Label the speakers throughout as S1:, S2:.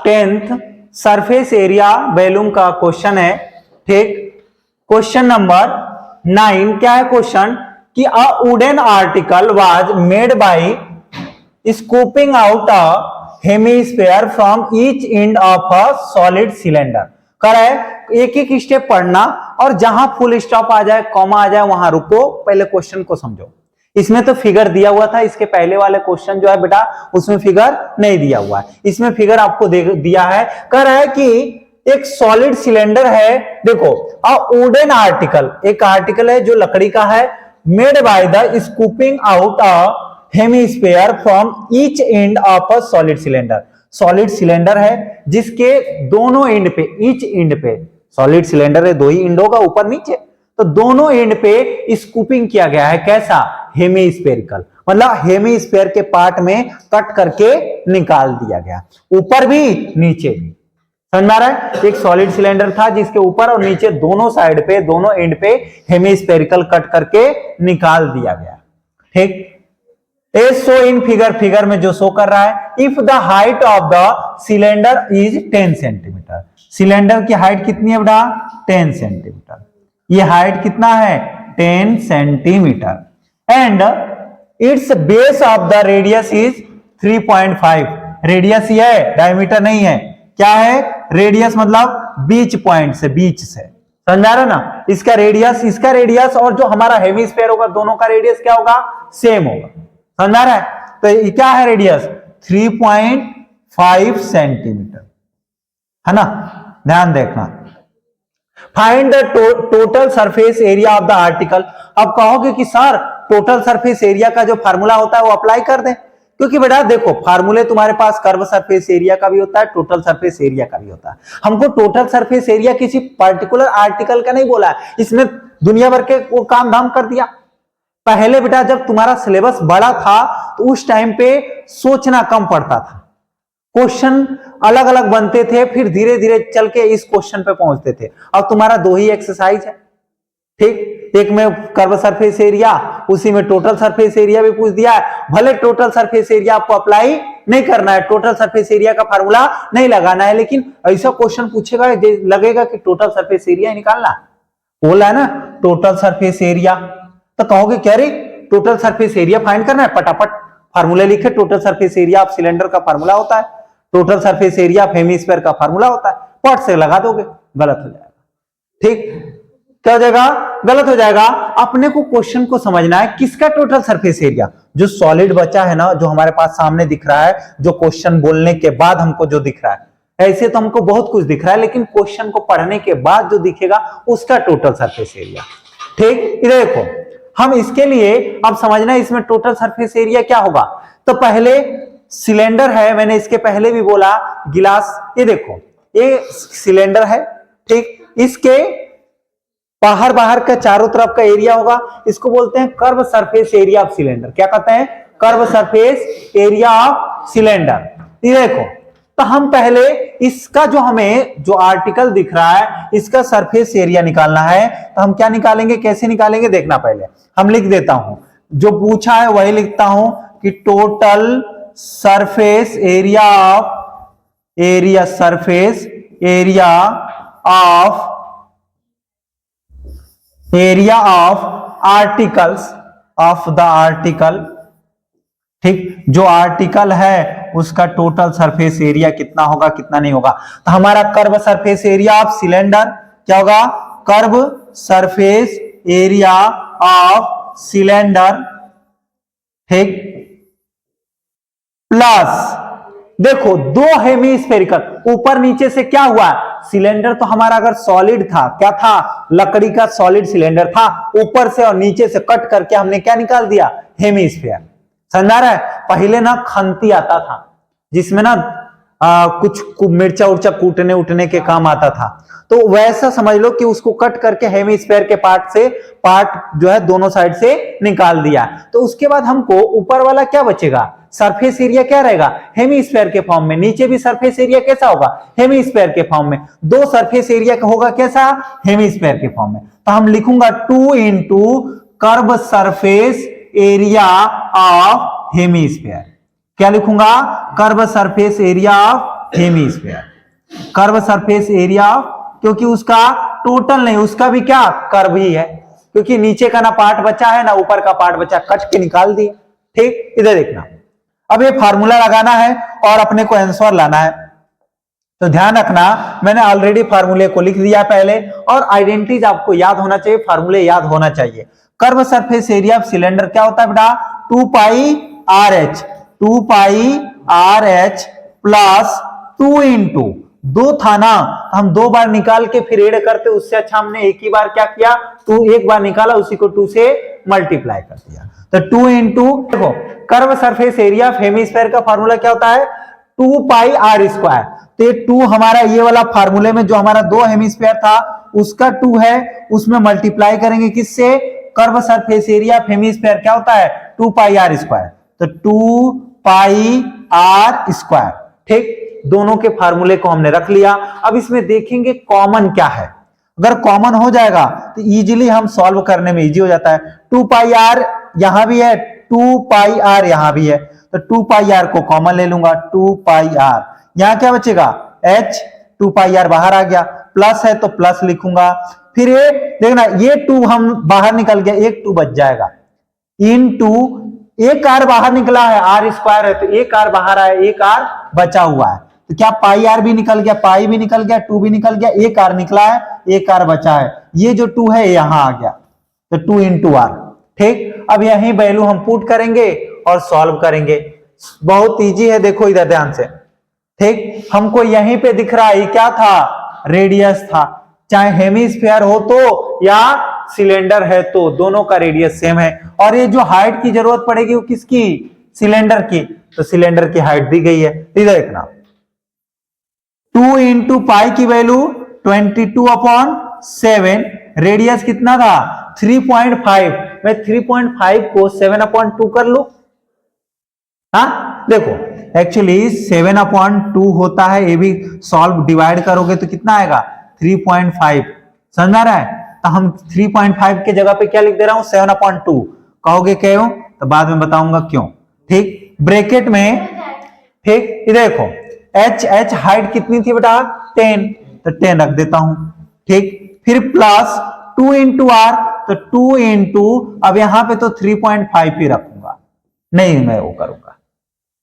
S1: 10th surface area volume का question है। ठीक, क्वेश्चन नंबर 9 क्या है क्वेश्चन कि a wooden article was made by scooping out a hemisphere from each end of a solid cylinder. कर है एक एक स्टेप पढ़ना और जहां फुल स्टॉप आ जाए कॉमा आ जाए वहां रुको, पहले क्वेश्चन को समझो। इसमें तो फिगर दिया हुआ था, इसके पहले वाले क्वेश्चन जो है बेटा उसमें फिगर नहीं दिया हुआ है, इसमें फिगर आपको दिया है। कह रहा है कि एक सॉलिड सिलेंडर है, देखो अ वुडन आर्टिकल, एक आर्टिकल है जो लकड़ी का है, made by the scooping out a hemisphere from each end of a solid cylinder. Solid cylinder है जिसके दोनों एंड पे, ईच एंड पे, सॉलिड सिलेंडर है दो ही एंड होगा ऊपर नीचे, तो दोनों एंड पे स्कूपिंग किया गया है। कैसा? हेमिस्फेरिकल, मतलब हेमिस्फीयर के पार्ट में कट करके निकाल दिया गया, ऊपर भी नीचे भी। समझ में आ रहा है? एक सॉलिड सिलेंडर था जिसके ऊपर और नीचे दोनों साइड पे, दोनों एंड पे हेमिस्फेरिकल कट करके निकाल दिया गया। ठीक, as show in figure, figure में जो शो कर रहा है, if the height of the cylinder is 10 centimetre, cylinder की हाइट कितनी है बेटा? 10 सेंटीमीटर। ये हाइट कितना है? 10 centimetre. And it's base of the radius is 3.5, radius ये है, डायमीटर नहीं है। क्या है? रेडियस मतलब बीच पॉइंट से, बीच से, समझ आ रहा ना? इसका रेडियस और जो हमारा हेमिस्फीयर होगा दोनों का रेडियस क्या होगा? सेम होगा। समझ आ रहा है? तो ये क्या है रेडियस? 3.5 सेंटीमीटर है ना, ध्यान देखना। Find the total surface area of the article. अब कहोगे कि सर टोटल सरफेस एरिया का जो फार्मूला होता है वो अप्लाई कर दें, क्योंकि बेटा देखो फार्मूले तुम्हारे पास कर्व सरफेस एरिया का भी होता है, टोटल सरफेस एरिया का भी होता है। हमको टोटल सरफेस एरिया किसी पर्टिकुलर आर्टिकल का नहीं बोला, इसमें दुनिया भर के वो काम धाम कर दिया। पहले बेटा जब तुम्हारा सिलेबस बड़ा था तो उस टाइम पे सोचना कम पड़ता था, क्वेश्चन अलग अलग बनते थे, फिर धीरे धीरे चल के इस क्वेश्चन पे पहुंचते थे। अब तुम्हारा दो ही एक्सरसाइज है। ठीक, एक में कर्व सरफेस एरिया, उसी में टोटल सरफेस एरिया भी पूछ दिया है। भले टोटल सरफेस एरिया आपको अप्लाई नहीं करना है, टोटल सरफेस एरिया का फार्मूला नहीं लगाना है, लेकिन ऐसा क्वेश्चन पूछेगा लगेगा कि टोटल सरफेस एरिया निकालना, बोला है ना टोटल सरफेस एरिया, तो कहोगे क्या रे टोटल सरफेस एरिया फाइंड करना है, फटाफट फार्मूला लिखे। Total surface area of cylinder का फार्मूला होता है, total surface area of hemisphere का फार्मूला होता है, पट से लगा दोगे, गलत हो जाएगा। ठीक, क्या हो जाएगा? गलत हो जाएगा। अपने को क्वेश्चन को समझना है किसका टोटल सरफेस एरिया, जो सॉलिड बचा है ना, जो हमारे पास सामने दिख रहा है, जो क्वेश्चन बोलने के बाद हमको जो दिख रहा है, ऐसे तो हमको बहुत कुछ दिख रहा है, लेकिन क्वेश्चन को पढ़ने के बाद जो दिखेगा उसका टोटल सरफेस एरिया। ठीक, इधर देखो, हम इसके लिए अब समझना है इसमें टोटल सरफेस एरिया क्या होगा। तो पहले सिलेंडर है, मैंने इसके पहले भी बोला, गिलास, ये देखो ये सिलेंडर है। ठीक, इसके बाहर बाहर का चारों तरफ का एरिया होगा, इसको बोलते हैं curve surface area of cylinder. क्या कहते हैं? Curve surface area of cylinder. ये देखो, तो हम पहले इसका जो हमें जो आर्टिकल दिख रहा है इसका सरफेस एरिया निकालना है, तो हम क्या निकालेंगे, कैसे निकालेंगे देखना। पहले हम लिख देता हूं, जो पूछा है वही लिखता हूं कि total surface area of surface area of articles of the article. ठीक, जो आर्टिकल है उसका टोटल सरफेस एरिया कितना होगा, कितना नहीं होगा। तो हमारा curve surface area of cylinder क्या होगा? Curve surface area of cylinder. ठीक, प्लस देखो दो हेमिस्फेरिकल, ऊपर नीचे से क्या हुआ, सिलेंडर तो हमारा अगर सॉलिड था, क्या था? लकड़ी का सॉलिड सिलेंडर था, ऊपर से और नीचे से कट करके हमने क्या निकाल दिया? हेमिस्फीयर। समझ रहा है? पहले ना खंती आता था जिसमें ना कुछ मिर्चा उर्चा कूटने उठने के काम आता था, तो वैसा समझ लो कि उसको कट करके हेमिस्फीयर के पार्ट जो है दोनों साइड से निकाल दिया। तो उसके बाद हमको ऊपर वाला क्या बचेगा? सरफेस एरिया क्या रहेगा? हेमिस्फीयर के फॉर्म में। नीचे भी सरफेस एरिया कैसा होगा? हेमिस्फीयर के फॉर्म में। दो सरफेस एरिया का होगा कैसा? हेमिस्फीयर के फॉर्म में। तो हम लिखूंगा 2 into curve surface area of hemisphere. क्या लिखूंगा? Curve surface area of hemisphere, curve surface area, क्योंकि उसका टोटल नहीं, उसका भी क्या कर्व ही है, क्योंकि नीचे का ना पार्ट बचा है ना ऊपर का पार्ट बचा, कट के निकाल दिए। ठीक, इधर देखना, अब ये फार्मूला लगाना है और अपने को आंसर लाना है। तो ध्यान रखना, मैंने ऑलरेडी फार्मूले को लिख दिया पहले, और आइडेंटिटीज आपको याद होना चाहिए, फार्मूले याद होना चाहिए। Curve surface area of cylinder क्या होता है बेटा, 2 पाई आर एच, 2 पाई आर एच प्लस 2 इंटू, दो था ना, हम 2 बार निकाल के फिर ऐड करते, उससे अच्छा हमने एक ही बार क्या किया, 2 एक बार निकाला, उसी को 2 से मल्टीप्लाई कर दिया। तो 2 इंटू, देखो curve surface area of hemisphere का फार्मूला क्या होता है, 2 पाई आर स्क्वायर। तो ये 2 हमारा ये वाला फार्मूले में जो हमारा 2 हेमीस्फेयर था उसका 2 है, उसमें मल्टीप्लाई करेंगे किससे, curve surface area of hemisphere क्या होता है, 2 पाई आर स्क्वायर। तो 2 पाई आर स्क्वायर। ठीक, दोनों के फार्मूले को हमने रख लिया। अब इसमें देखेंगे कॉमन क्या है, अगर कॉमन हो जाएगा तो इजीली हम सॉल्व करने में इजी हो जाता है। 2 पाई आर यहां भी है, 2 पाई आर यहां भी है, तो 2 पाई आर को कॉमन ले लूंगा, 2 पाई आर, यहां क्या बचेगा h, 2 पाई आर बाहर आ गया, प्लस है तो प्लस लिखूंगा, फिर ये देखना ये 2 हम बाहर निकल गया, एक 2 बच जाएगा, इन 2, एक आर बाहर निकला है, आर स्क्वायर है तो एक आर बाहर आया, एक आर बचा हुआ है, तो क्या पाई आर भी निकल गया, पाई भी निकल गया, 2 भी निकल गया, एक आर निकला है, एक आर बचा है, ये जो 2 है यहां आ गया, तो 2 इंटू आर। ठीक, अब यही वैल्यू हम पुट करेंगे और सॉल्व करेंगे, बहुत इजी है, देखो इधर ध्यान से। ठीक, हमको यहीं पे दिख रहा है क्या था, रेडियस था, चाहे हेमीस्फेयर हो तो या सिलेंडर है तो दोनों का रेडियस सेम है, और ये जो हाइट की जरूरत पड़ेगी वो किसकी, सिलेंडर की, तो सिलेंडर की हाइट दी गई है। इधर देखना, 2 इंटू पाई की वैल्यू 22/7, रेडियस कितना था 3.5, मैं 3.5 को 7/2 कर लू, हाँ देखो एक्चुअली 7/2 होता है, ये भी सॉल्व डिवाइड करोगे तो कितना आएगा 3.5, समझ आ रहा है, तो हम 3.5 के जगह पे क्या लिख दे रहा हूं 7/2, कहोगे क्यों, तो बाद में बताऊंगा क्यों। ठीक, ब्रैकेट में, ठीक इधर देखो h हाइट कितनी थी बेटा 10, तो 10 रख देता हूं। ठीक, फिर प्लस 2 इंटू आर, तो 2 इंटू, अब यहां पे तो 3.5 ही रखूंगा, नहीं मैं वो करूंगा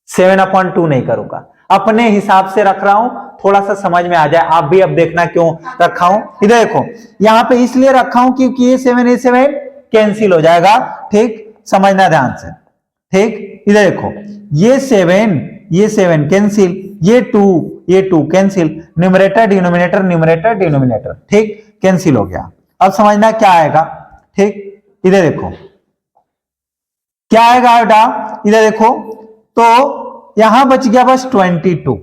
S1: 7/2 नहीं करूंगा, अपने हिसाब से रख रहा हूं, थोड़ा सा समझ में आ जाए, आप भी अब देखना क्यों रखा हूं। इधर देखो यहां पे इसलिए रखा हूं क्योंकि ये 7 कैंसिल हो जाएगा। ठीक, समझना ध्यान से। ठीक, इधर देखो ये 7 कैंसिल, ये 2 cancel, numerator denominator, numerator denominator, ठीक कैंसिल हो गया। अब समझना क्या आएगा। ठीक, इधर देखो क्या आएगा बेटा, इधर देखो तो यहां बच गया बस 22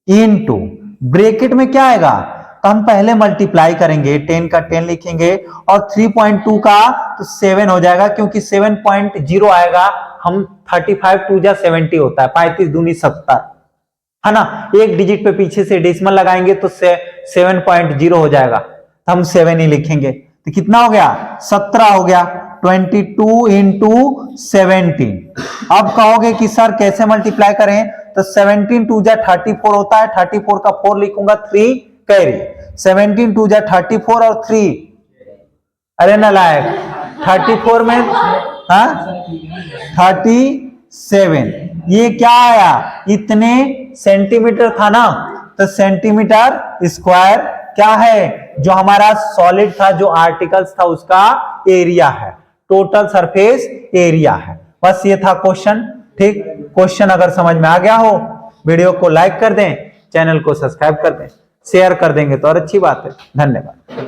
S1: इंटू, ब्रैकेट में क्या आएगा, तो हम पहले मल्टीप्लाई करेंगे, 10 का 10 लिखेंगे और 3.2 का तो 7 हो जाएगा, क्योंकि 7.0 आएगा, हम 35 2 जा 70 होता है, 35 दूनी 70 है ना, एक डिजिट पे पीछे से डेसिमल लगाएंगे तो 7.0 हो जाएगा, तो हम 7 ही लिखेंगे, तो कितना हो गया 17 हो गया, 22 इंटू 17। अब कहोगे कि सर कैसे मल्टीप्लाई करें, तो 17 2 जा 34 होता है, 34 का 4 लिखूंगा, 3 कैरी, 17 2 जा 34 और 3, अरे ना लायक 34 में हाँ 37, ये क्या आया इतने सेंटीमीटर था ना, तो सेंटीमीटर स्क्वायर क्या है, जो हमारा सॉलिड था, जो आर्टिकल्स था उसका एरिया है, टोटल सरफेस एरिया है। बस ये था क्वेश्चन। ठीक, क्वेश्चन अगर समझ में आ गया हो, वीडियो को लाइक कर दें, चैनल को सब्सक्राइब कर दें, शेयर कर देंगे तो और अच्छी बात है। धन्यवाद।